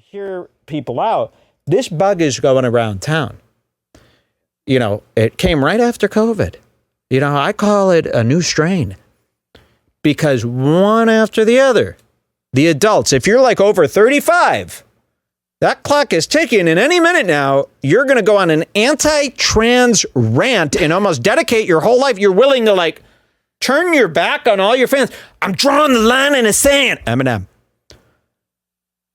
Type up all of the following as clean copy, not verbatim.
hear people out. This bug is going around town. You know, it came right after COVID. You know, I call it a new strain because one after the other, the adults, if you're like over 35, that clock is ticking, and any minute now, you're going to go on an anti-trans rant and almost dedicate your whole life. You're willing to like turn your back on all your fans. I'm drawing the line in the sand. Eminem.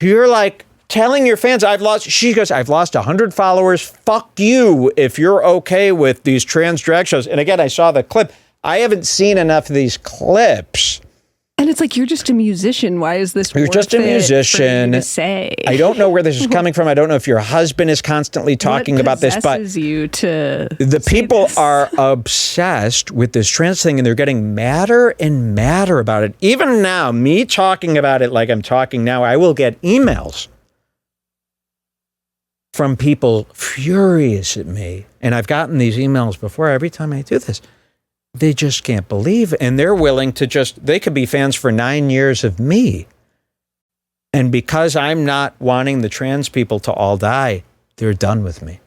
You're like telling your fans, she goes, I've lost 100 followers. Fuck you if you're okay with these trans drag shows. And again, I saw the clip. I haven't seen enough of these clips. And it's like, you're just a musician. Why is this You're just a musician. To say? I don't know where this is coming from. I don't know if your husband is constantly talking about this, but you to the people are obsessed with this trans thing, and they're getting madder and madder about it. Even now, me talking about it like I'm talking now, I will get emails from people furious at me. And I've gotten these emails before. Every time I do this, they just can't believe, and they're willing to they could be fans for 9 years of me. And because I'm not wanting the trans people to all die, they're done with me.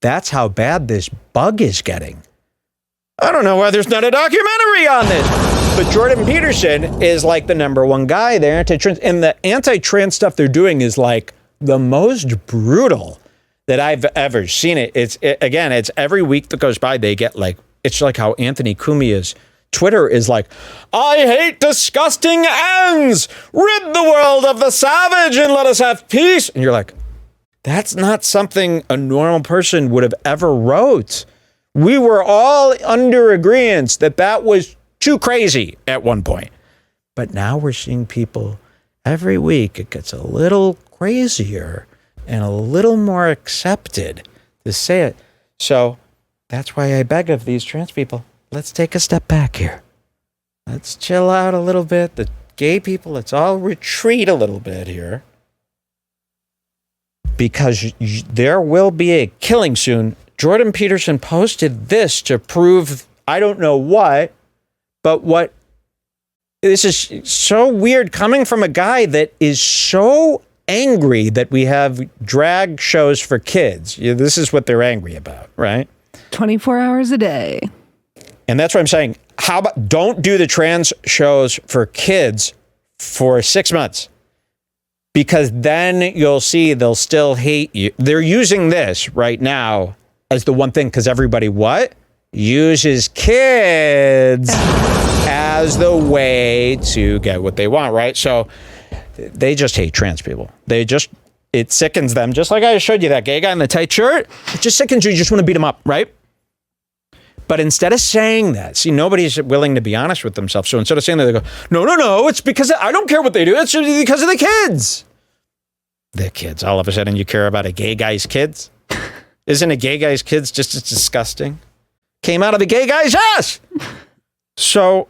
That's how bad this bug is getting. I don't know why there's not a documentary on this. But Jordan Peterson is like the #1 guy. They're anti-trans, and the anti-trans stuff they're doing is like the most brutal that I've ever seen it. It's every week that goes by, they get like, it's like how Anthony Cumia's Twitter is like, I hate disgusting ends. Rid the world of the savage and let us have peace. And you're like, that's not something a normal person would have ever wrote. We were all under agreement that was too crazy at one point. But now we're seeing people every week. It gets a little crazier and a little more accepted to say it. So that's why I beg of these trans people, let's take a step back here. Let's chill out a little bit. The gay people, let's all retreat a little bit here. Because there will be a killing soon. Jordan Peterson posted this to prove, I don't know what, but what, this is so weird coming from a guy that is so angry that we have drag shows for kids. This is what they're angry about, right? 24 hours a day. And that's what I'm saying. How about don't do the trans shows for kids for 6 months? Because then you'll see they'll still hate you. They're using this right now as the one thing, because everybody uses kids as the way to get what they want, right? So they just hate trans people. It sickens them. Just like I showed you that gay guy in the tight shirt. It just sickens you. You just want to beat him up, right? But instead of saying that, see, nobody's willing to be honest with themselves. So instead of saying that, they go, no, it's because I don't care what they do. It's because of the kids. The kids. All of a sudden you care about a gay guy's kids? Isn't a gay guy's kids just as disgusting? Came out of the gay guy's ass. So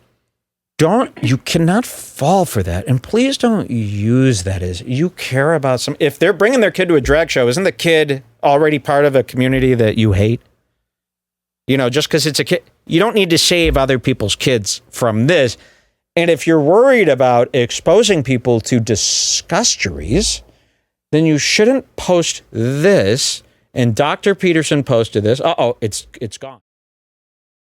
you cannot fall for that. And please don't use that as you care about if they're bringing their kid to a drag show, isn't the kid already part of a community that you hate? You know, just because it's a kid, you don't need to save other people's kids from this. And if you're worried about exposing people to disgusteries, then you shouldn't post this. And Dr. Peterson posted this. It's gone.